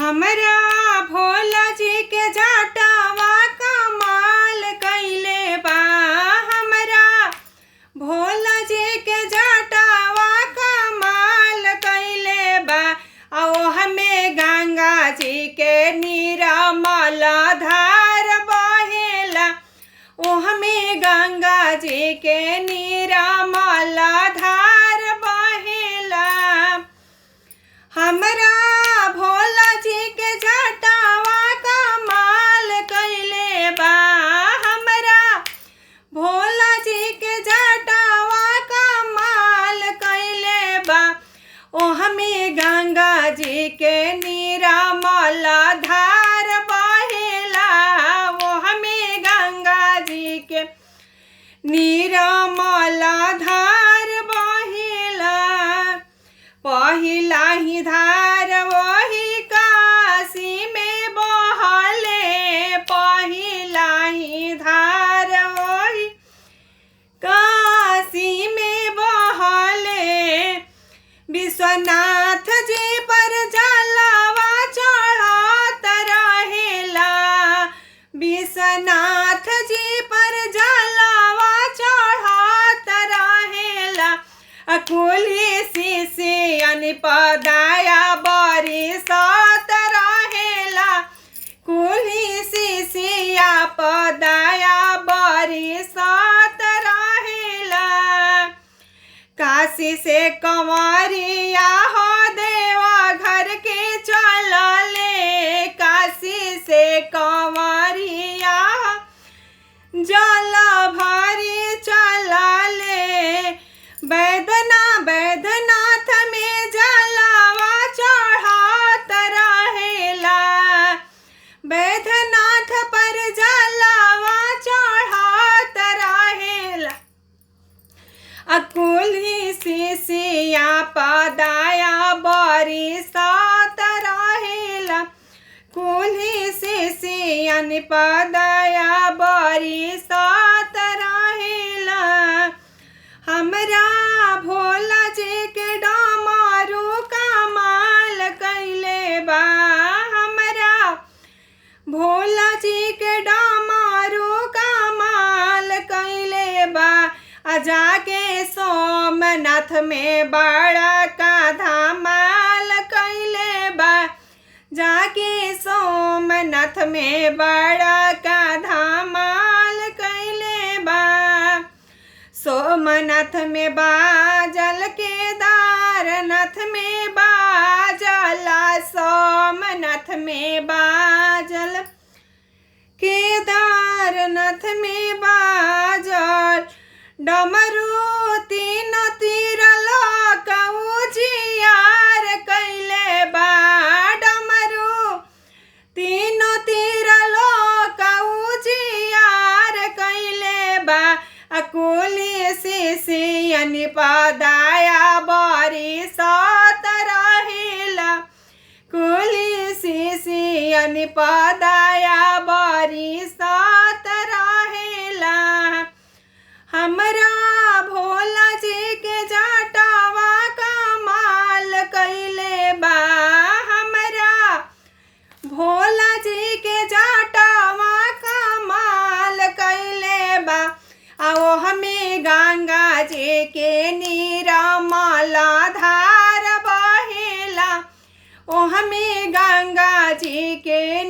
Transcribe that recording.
हमरा भोला जी के जटावा कमाल कइले बा। हमरा भोला जी के जटावा कमाल कइले बा। आओ हमें गंगा जी के निर्मल धार बहेला। ओ हमें गंगा जी के निर्मल धार बहेला। हमरा भोला जी के जटावा कमाल कइले बा। हमरा भोला जी के जटावा कमाल कइले बा। ओ हमें गंगा जी के निर्मल धार बहेला। ओ हमें गंगा जी के निर्मल धार बहेला। पहिला ही धार वही काशी में बहले। पहिला ही धार वही काशी में बहले। विश्वनाथ जी पर जलवा चढ़त रहेला। विश्वनाथ जी पर जलवा चढ़त रहेला। अकुली शिष्यन पदाया बरिसत रहेला। कुली शिष्या पदाया बरिसत रहेला। काशी से कंवरिया हो देवा घर के चलले। काशी से कंवरिया जल भरी चलले। बैद्यनाथ में जलवा चढ़त रहेला। बैद्यनाथ पर जलवा चढ़त रहेला। अकुली शिष्या पदाया बरिसत रहेला। कुली शिष्यन पदाया बरिसत रहेला। हमरा भोला जी के डमरू कमाल कइले बा। हमरा भोला जी के डमरू कमाल कइले बा। जाके सोमनाथ में बड़ा का धमाल कइले बा। जाके सोमनाथ में बड़ा का धमाल कइले बा। सोमनाथ में बाजल, केदारनाथ में बाजल। सोमनाथ में बाजल, केदारनाथ में बाजल। डमरू तीन तीर लोक उजियार कइले बा। डमरू तीन तीर लोक उजियार कइले बा। अकुली शिष्यन पदाया बरिसत रहेला। कुली शिष्यन पदाया बरिसत रहेला। हमरा भोला जी के जटावा कमाल कइले बा। हमरा भोला जी के जटावा कमाल कइले बा। आओ हमें गंगा जी के निर्मल धार बहेला। ओ हमें गंगा जी के